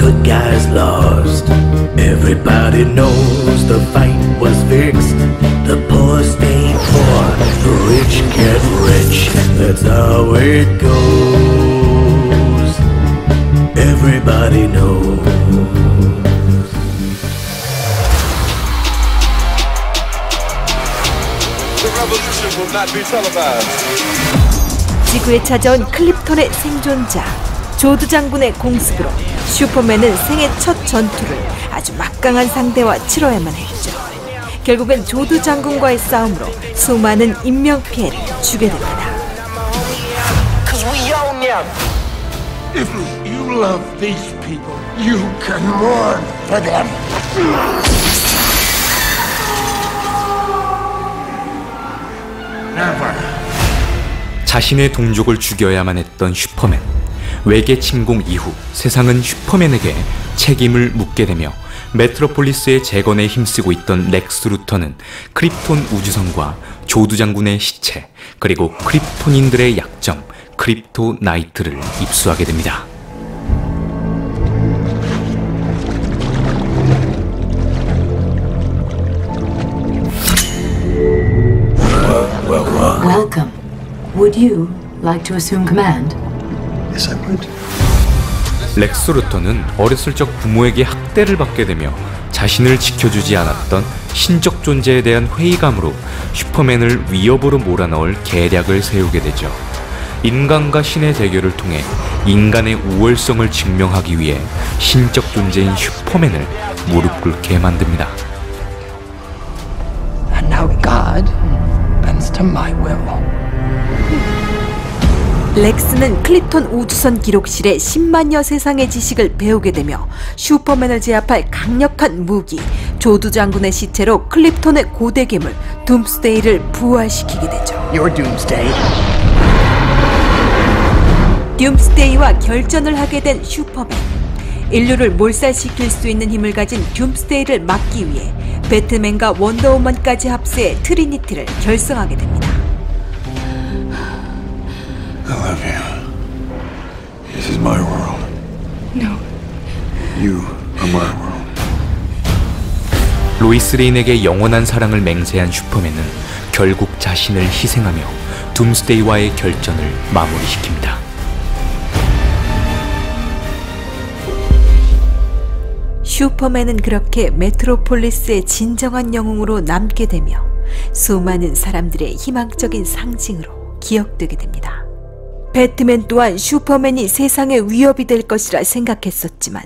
good guys lost. Everybody knows the fight was fixed. The poor stay poor, the rich get rich. That's how it goes. Everybody knows. The revolution will not be televised. 지구에 찾아온 클립톤의 생존자 조드 장군의 공습으로 슈퍼맨은 생애 첫 전투를 아주 막강한 상대와 치러야만 했죠. 결국엔 조드 장군과의 싸움으로 수많은 인명피해를 주게 됩니다. If you love these people, you can mourn for them. Never. 자신의 동족을 죽여야만 했던 슈퍼맨. 외계 침공 이후 세상은 슈퍼맨에게 책임을 묻게 되며 메트로폴리스의 재건에 힘쓰고 있던 렉스 루터는 크립톤 우주선과 조드 장군의 시체, 그리고 크립톤인들의 약점 크립토나이트를 입수하게 됩니다. Welcome. Would you like to assume command? Yes, I would. 렉스 루터는 어렸을 적 부모에게 학대를 받게 되며 자신을 지켜주지 않았던 신적 존재에 대한 회의감으로 슈퍼맨을 위협으로 몰아넣을 계략을 세우게 되죠. 인간과 신의 대결을 통해 인간의 우월성을 증명하기 위해 신적 존재인 슈퍼맨을 무릎 꿇게 만듭니다. And now God bends to my will. 렉스는 클립톤 우주선 기록실의 10만여 세상의 지식을 배우게 되며 슈퍼맨을 제압할 강력한 무기 조드 장군의 시체로 클립톤의 고대 괴물 둠스데이를 부활시키게 되죠. Your Doomsday. 둠스데이와 결전을 하게 된 슈퍼맨. 인류를 몰살시킬 수 있는 힘을 가진 둠스데이를 막기 위해 배트맨과 원더우먼까지 합세해 트리니티를 결성하게 됩니다. I love you. This is my world. No. You are my world. 로이스 레인에게 영원한 사랑을 맹세한 슈퍼맨은 결국 자신을 희생하며 둠스데이와의 결전을 마무리시킵니다. 슈퍼맨은 그렇게 메트로폴리스의 진정한 영웅으로 남게 되며 수많은 사람들의 희망적인 상징으로 기억되게 됩니다. 배트맨 또한 슈퍼맨이 세상의 위협이 될 것이라 생각했었지만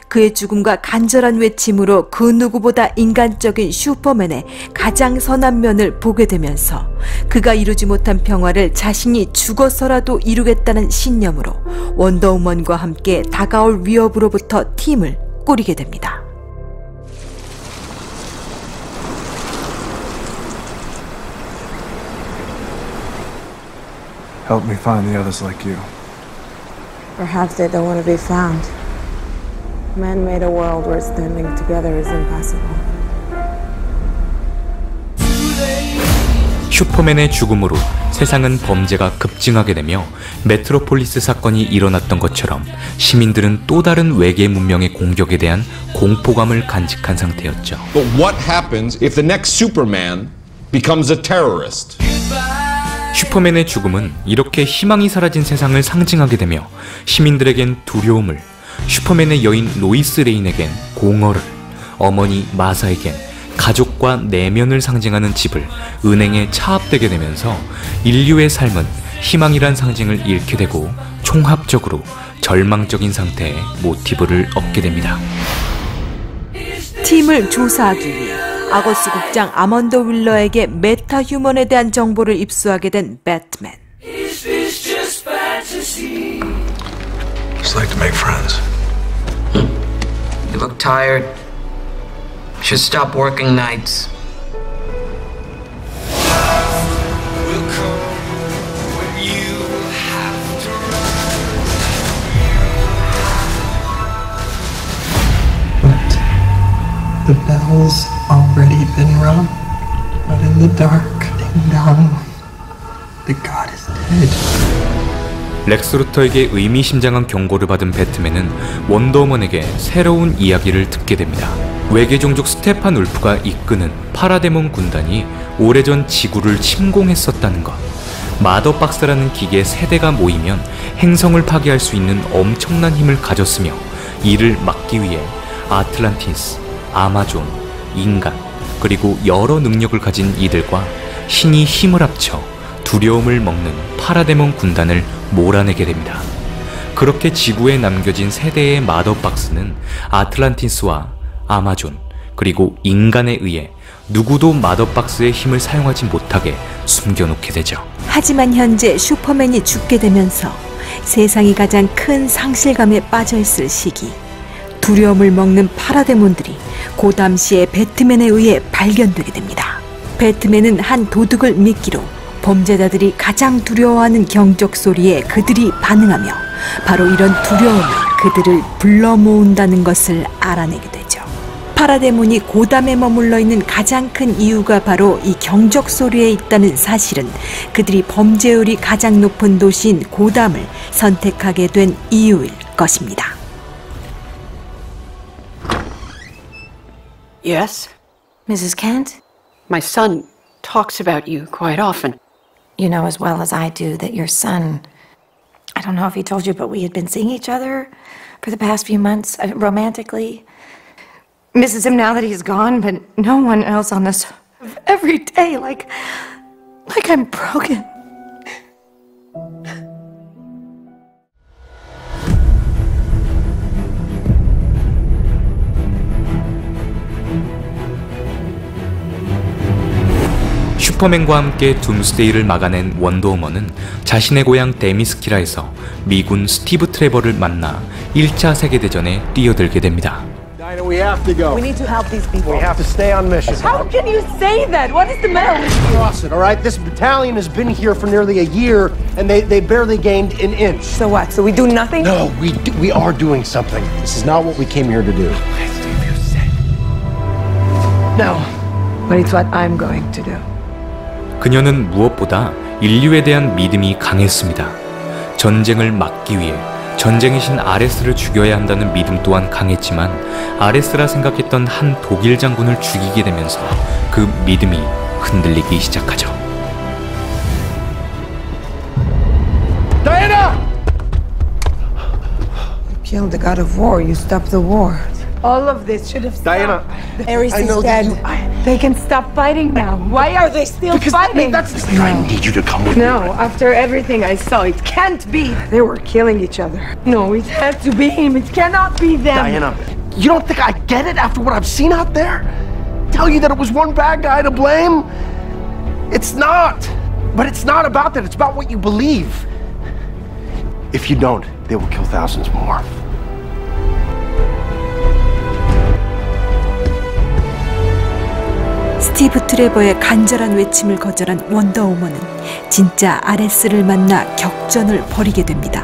그의 죽음과 간절한 외침으로 그 누구보다 인간적인 슈퍼맨의 가장 선한 면을 보게 되면서 그가 이루지 못한 평화를 자신이 죽어서라도 이루겠다는 신념으로 원더우먼과 함께 다가올 위협으로부터 팀을 꾸리게 됩니다. Help me find the others like you. Perhaps they don't want to be found. Man made a world where standing together is impossible. 슈퍼맨의 죽음으로 세상은 범죄가 급증하게 되며 메트로폴리스 사건이 일어났던 것처럼 시민들은 또 다른 외계 문명의 공격에 대한 공포감을 간직한 상태였죠. But what happens if the next Superman becomes a terrorist? 슈퍼맨의 죽음은 이렇게 희망이 사라진 세상을 상징하게 되며 시민들에겐 두려움을, 슈퍼맨의 여인 로이스 레인에겐 공허를, 어머니 마사에겐 가족과 내면을 상징하는 집을 은행에 차압되게 되면서 인류의 삶은 희망이란 상징을 잃게 되고 총합적으로 절망적인 상태의 모티브를 얻게 됩니다. 팀을 조사하기 위해 아거스 국장 아먼더 윌러에게 메타 휴먼에 대한 정보를 입수하게 된 배트맨. Just like to make friends. You look tired. Should stop working nights. The bell's already been rung, but in the dark, ding dong, the god is dead. 렉스 루터에게 의미심장한 경고를 받은 배트맨은 원더우먼에게 새로운 이야기를 듣게 됩니다. 외계 종족 스테판 울프가 이끄는 파라데몬 군단이 오래전 지구를 침공했었다는 것, 마더박스라는 기계 세대가 모이면 행성을 파괴할 수 있는 엄청난 힘을 가졌으며 이를 막기 위해 아틀란티스, 아마존, 인간, 그리고 여러 능력을 가진 이들과 신이 힘을 합쳐 두려움을 먹는 파라데몬 군단을 몰아내게 됩니다. 그렇게 지구에 남겨진 세대의 마더박스는 아틀란티스와 아마존, 그리고 인간에 의해 누구도 마더박스의 힘을 사용하지 못하게 숨겨놓게 되죠. 하지만 현재 슈퍼맨이 죽게 되면서 세상이 가장 큰 상실감에 빠져있을 시기, 두려움을 먹는 파라데몬들이 그 당시에 배트맨에 의해 발견되게 됩니다. 배트맨은 한 도둑을 미끼로 범죄자들이 가장 두려워하는 경적 소리에 그들이 반응하며 바로 이런 두려움이 그들을 불러 모은다는 것을 알아내게 되죠. 파라데몬이 고담에 머물러 있는 가장 큰 이유가 바로 이 경적 소리에 있다는 사실은 그들이 범죄율이 가장 높은 도시인 고담을 선택하게 된 이유일 것입니다. Yes? Mrs. Kent? My son talks about you quite often. You know as well as I do that your son... I don't know if he told you, but we had been seeing each other for the past few months, romantically. Misses him now that he's gone, but no one else on this... Every day, like I'm broken. 슈퍼맨과 함께 둠스데이를 막아낸 원더우먼은 자신의 고향 데미스키라에서 미군 스티브 트레버를 만나 1차 세계대전에 뛰어들게 됩니다. Dinah, we have to go. We need to help these people. We have to stay on mission. How can you say that? What is the matter with you? Cross it, all right? This battalion has been here for nearly a year, and they barely gained an inch. So what? So we do nothing? No, we are doing something. This is not what we came here to do. No, but it's what I'm going to do. 그녀는 무엇보다 인류에 대한 믿음이 강했습니다. 전쟁을 막기 위해 전쟁의 신 아레스를 죽여야 한다는 믿음 또한 강했지만 아레스라 생각했던 한 독일 장군을 죽이게 되면서 그 믿음이 흔들리기 시작하죠. Diana! You killed the god of war. You stopped the war. All of this should have stopped. Diana, Ares I know is dead. They can stop fighting now. Why are they still fighting? I need you to come with me. No, after everything I saw, it can't be. They were killing each other. No, it has to be him. It cannot be them. Diana, you don't think I get it after what I've seen out there? Tell you that it was one bad guy to blame? It's not. But it's not about that. It's about what you believe. If you don't, they will kill thousands more. 스티브 트레버의 간절한 외침을 거절한 원더우먼은 진짜 아레스를 만나 격전을 벌이게 됩니다.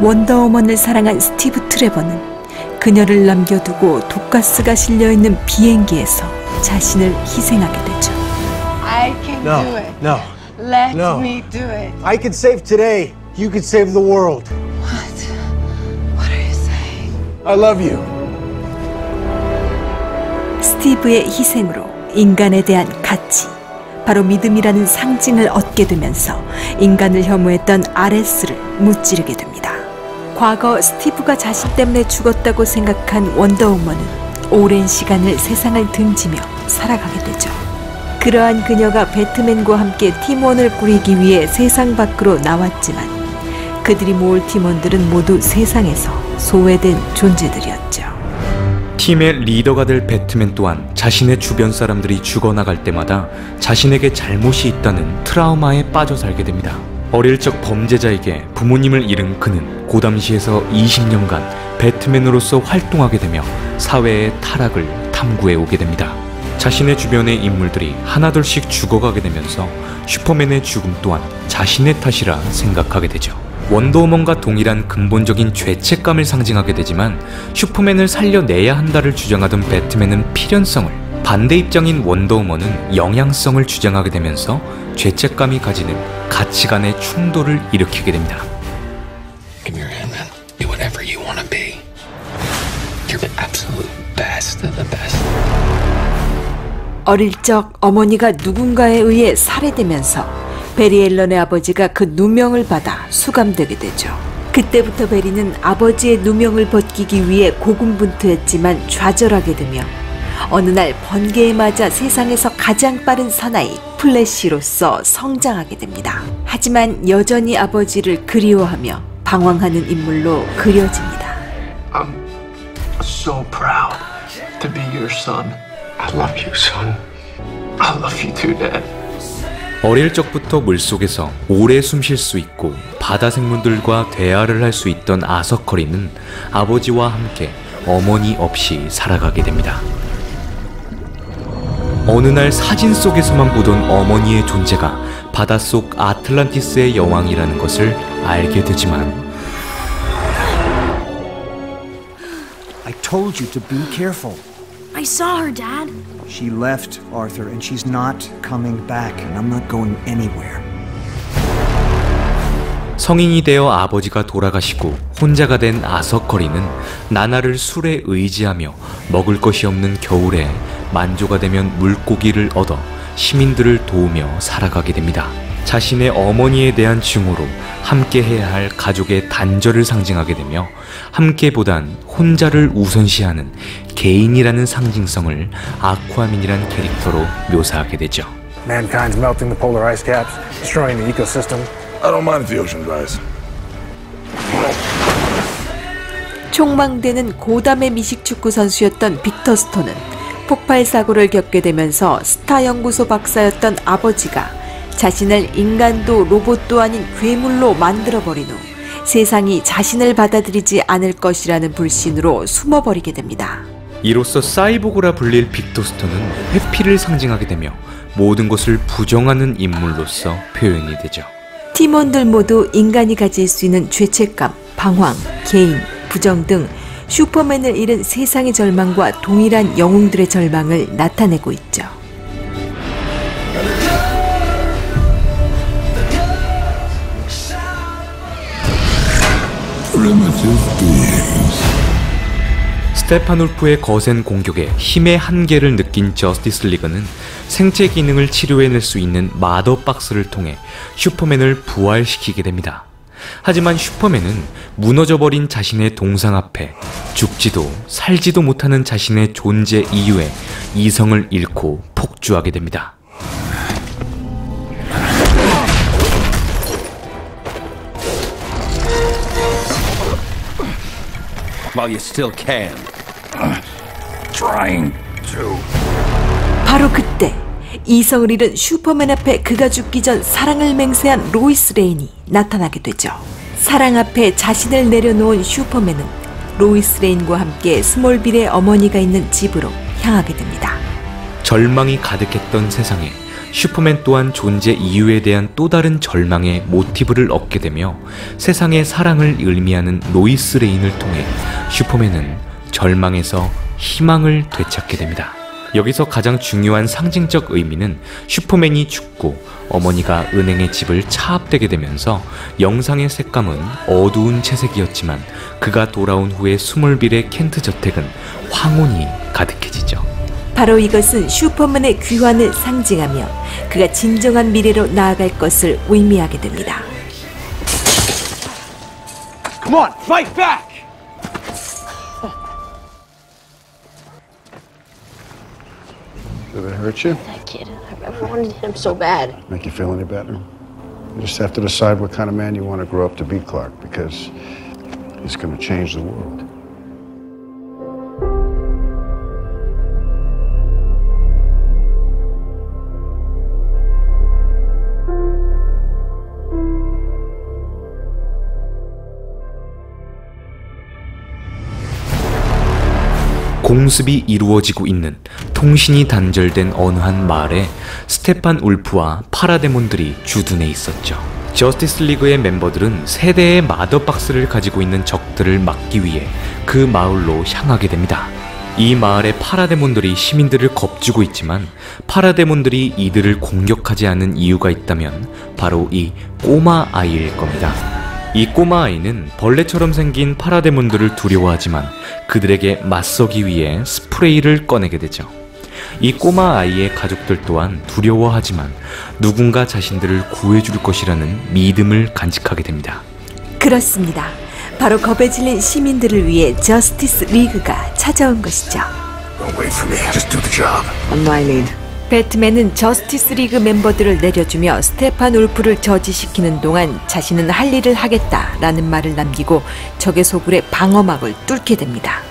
원더우먼을 사랑한 스티브 트레버는 그녀를 남겨두고 독가스가 실려있는 비행기에서 자신을 희생하게 되죠. I can do it. No. Let No. me do it. I can save today. You can save the world. What? What are you saying? I love you. 스티브의 희생으로 인간에 대한 가치, 바로 믿음이라는 상징을 얻게 되면서 인간을 혐오했던 아레스를 무찌르게 됩니다. 과거 스티브가 자신 때문에 죽었다고 생각한 원더우먼은 오랜 시간을 세상을 등지며 살아가게 되죠. 그러한 그녀가 배트맨과 함께 팀원을 꾸리기 위해 세상 밖으로 나왔지만 그들이 모을 팀원들은 모두 세상에서 소외된 존재들이었죠. 팀의 리더가 될 배트맨 또한 자신의 주변 사람들이 죽어나갈 때마다 자신에게 잘못이 있다는 트라우마에 빠져 살게 됩니다. 어릴 적 범죄자에게 부모님을 잃은 그는 고담시에서 20년간 배트맨으로서 활동하게 되며 사회의 타락을 탐구해 오게 됩니다. 자신의 주변의 인물들이 하나둘씩 죽어가게 되면서 슈퍼맨의 죽음 또한 자신의 탓이라 생각하게 되죠. 원더우먼과 동일한 근본적인 죄책감을 상징하게 되지만 슈퍼맨을 살려내야 한다를 주장하던 배트맨은 필연성을, 반대 입장인 원더우먼은 영향성을 주장하게 되면서 죄책감이 가지는 가치관의 충돌을 일으키게 됩니다. of the best. 어릴 적 어머니가 누군가에 의해 살해되면서 베리 앨런의 아버지가 그 누명을 받아 수감되게 되죠. 그때부터 베리는 아버지의 누명을 벗기기 위해 고군분투했지만 좌절하게 되며 어느 날 번개에 맞아 세상에서 가장 빠른 사나이 플래시로서 성장하게 됩니다. 하지만 여전히 아버지를 그리워하며 방황하는 인물로 그려집니다. I'm so proud to be your son. I love you, son. I love you too, Dad. 어릴 적부터 물속에서 오래 숨 쉴 수 있고 바다 생물들과 대화를 할 수 있던 아서커리는 아버지와 함께 어머니 없이 살아가게 됩니다. 어느 날 사진 속에서만 보던 어머니의 존재가 바닷속 아틀란티스의 여왕이라는 것을 알게 되지만 I told you to be careful. I saw her, Dad. She left, Arthur, and she's not coming back, and I'm not going anywhere. 성인이 되어 아버지가 돌아가시고 혼자가 된 아서커리는 나나를 술에 의지하며 먹을 것이 없는 겨울에 만조가 되면 물고기를 얻어 시민들을 도우며 살아가게 됩니다. 자신의 어머니에 대한 증오로 함께해야 할 가족의 단절을 상징하게 되며 함께보단 혼자를 우선시하는 개인이라는 상징성을 아쿠아민이란 캐릭터로 묘사하게 되죠. Mankind's melting the polar ice caps, destroying the ecosystem. I don't mind if the ocean dries. 촉망되는 고담의 미식축구 선수였던 빅터 스톤은 폭발 사고를 겪게 되면서 스타 연구소 박사였던 아버지가 자신을 인간도 로봇도 아닌 괴물로 만들어버린 후 세상이 자신을 받아들이지 않을 것이라는 불신으로 숨어버리게 됩니다. 이로써 사이보그라 불릴 빅터 스톤은 회피를 상징하게 되며 모든 것을 부정하는 인물로서 표현이 되죠. 팀원들 모두 인간이 가질 수 있는 죄책감, 방황, 개인, 부정 등 슈퍼맨을 잃은 세상의 절망과 동일한 영웅들의 절망을 나타내고 있죠. 스테판 울프의 거센 공격에 힘의 한계를 느낀 저스티스 리그는 생체 기능을 치료해낼 수 있는 마더박스를 통해 슈퍼맨을 부활시키게 됩니다. 하지만 슈퍼맨은 무너져버린 자신의 동상 앞에 죽지도 살지도 못하는 자신의 존재 이유에 이성을 잃고 폭주하게 됩니다. While you still can. Trying to. 바로 그때 이성을 잃은 슈퍼맨 앞에 그가 죽기 전 사랑을 맹세한 로이스 레인이 나타나게 되죠. 사랑 앞에 자신을 내려놓은 슈퍼맨은 로이스 레인과 함께 스몰빌의 어머니가 있는 집으로 향하게 됩니다. 절망이 가득했던 세상에 슈퍼맨 또한 존재 이유에 대한 또 다른 절망의 모티브를 얻게 되며 세상의 사랑을 의미하는 로이스 레인을 통해 슈퍼맨은 절망에서 희망을 되찾게 됩니다. 여기서 가장 중요한 상징적 의미는 슈퍼맨이 죽고 어머니가 은행의 집을 차압되게 되면서 영상의 색감은 어두운 채색이었지만 그가 돌아온 후에 스몰빌의 켄트 저택은 황혼이 가득해지죠. 바로 이것은 슈퍼맨의 귀환을 상징하며 그가 진정한 미래로 나아갈 것을 의미하게 됩니다. Come on, fight back! Did it hurt you? That kid, I wanted him so bad. Make you feel any better? You just have to decide what kind of man you want to grow up to be, Clark, because he's going to change the world. 공습이 이루어지고 있는 통신이 단절된 어느 한 마을에 스테판 울프와 파라데몬들이 주둔해 있었죠. 저스티스 리그의 멤버들은 세대의 마더박스를 가지고 있는 적들을 막기 위해 그 마을로 향하게 됩니다. 이 마을의 파라데몬들이 시민들을 겁주고 있지만 파라데몬들이 이들을 공격하지 않은 이유가 있다면 바로 이 꼬마 아이일 겁니다. 이 꼬마 아이는 벌레처럼 생긴 파라데몬들을 두려워하지만 그들에게 맞서기 위해 스프레이를 꺼내게 되죠. 이 꼬마 아이의 가족들 또한 두려워하지만 누군가 자신들을 구해줄 것이라는 믿음을 간직하게 됩니다. 그렇습니다. 바로 겁에 질린 시민들을 위해 저스티스 리그가 찾아온 것이죠. Don't wait for me. Just do the job. On my lead. 배트맨은 저스티스 리그 멤버들을 내려주며 스테판 울프를 저지시키는 동안 자신은 할 일을 하겠다라는 말을 남기고 적의 소굴의 방어막을 뚫게 됩니다.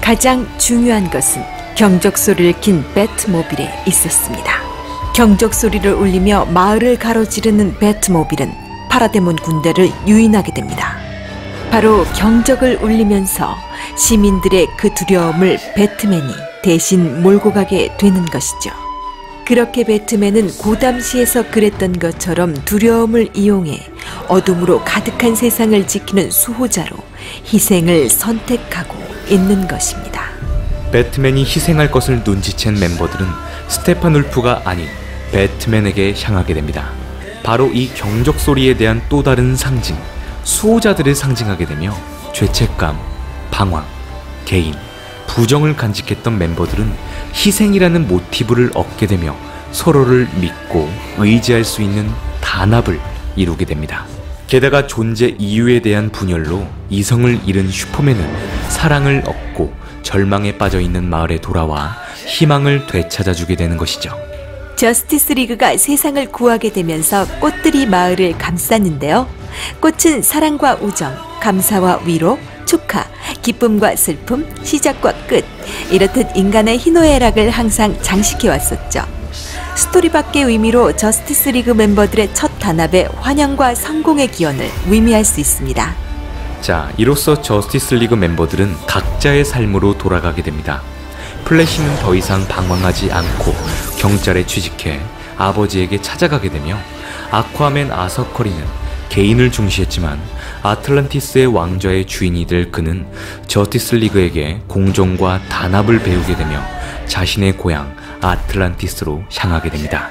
가장 중요한 것은 경적 소리를 킨 배트모빌에 있었습니다. 경적 소리를 울리며 마을을 가로지르는 배트모빌은 파라데몬 군대를 유인하게 됩니다. 바로 경적을 울리면서 시민들의 그 두려움을 배트맨이 대신 몰고 가게 되는 것이죠. 그렇게 배트맨은 고담시에서 그랬던 것처럼 두려움을 이용해 어둠으로 가득한 세상을 지키는 수호자로 희생을 선택하고 있는 것입니다. 배트맨이 희생할 것을 눈치챈 멤버들은 스테판 울프가 아닌 배트맨에게 향하게 됩니다. 바로 이 경적 소리에 대한 또 다른 상징, 수호자들을 상징하게 되며 죄책감, 방황, 개인, 부정을 간직했던 멤버들은 희생이라는 모티브를 얻게 되며 서로를 믿고 의지할 수 있는 단합을 이루게 됩니다. 게다가 존재 이유에 대한 분열로 이성을 잃은 슈퍼맨은 사랑을 얻고 절망에 빠져있는 마을에 돌아와 희망을 되찾아주게 되는 것이죠. 저스티스 리그가 세상을 구하게 되면서 꽃들이 마을을 감쌌는데요. 꽃은 사랑과 우정, 감사와 위로, 축하, 기쁨과 슬픔, 시작과 끝, 이렇듯 인간의 희노애락을 항상 장식해왔었죠. 스토리 밖의 의미로 저스티스 리그 멤버들의 첫 단합에 환영과 성공의 기원을 의미할 수 있습니다. 자, 이로써 저스티스 리그 멤버들은 각자의 삶으로 돌아가게 됩니다. 플래시는 더 이상 방황하지 않고 경찰에 취직해 아버지에게 찾아가게 되며 아쿠아맨 아서 커리는 개인을 중시했지만 아틀란티스의 왕좌의 주인이 될 그는 저스티스 리그에게 공정과 단합을 배우게 되며 자신의 고향 아틀란티스로 향하게 됩니다.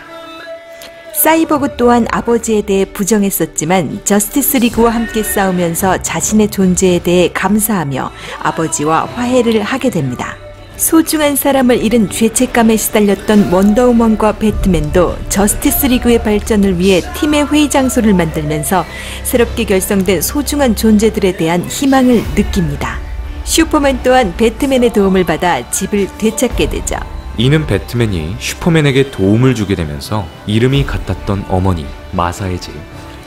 사이버그 또한 아버지에 대해 부정했었지만 저스티스 리그와 함께 싸우면서 자신의 존재에 대해 감사하며 아버지와 화해를 하게 됩니다. 소중한 사람을 잃은 죄책감에 시달렸던 원더우먼과 배트맨도 저스티스 리그의 발전을 위해 팀의 회의 장소를 만들면서 새롭게 결성된 소중한 존재들에 대한 희망을 느낍니다. 슈퍼맨 또한 배트맨의 도움을 받아 집을 되찾게 되죠. 이는 배트맨이 슈퍼맨에게 도움을 주게 되면서 이름이 같았던 어머니 마사의 집,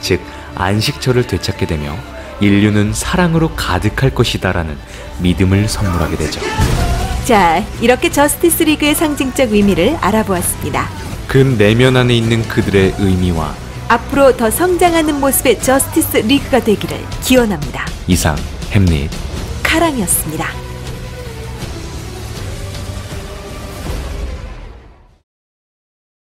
즉 안식처를 되찾게 되며 인류는 사랑으로 가득할 것이다 라는 믿음을 선물하게 되죠. 자, 이렇게 저스티스 리그의 상징적 의미를 알아보았습니다. 그 내면 안에 있는 그들의 의미와 앞으로 더 성장하는 모습의 저스티스 리그가 되기를 기원합니다. 이상 햄릿 카랑이었습니다.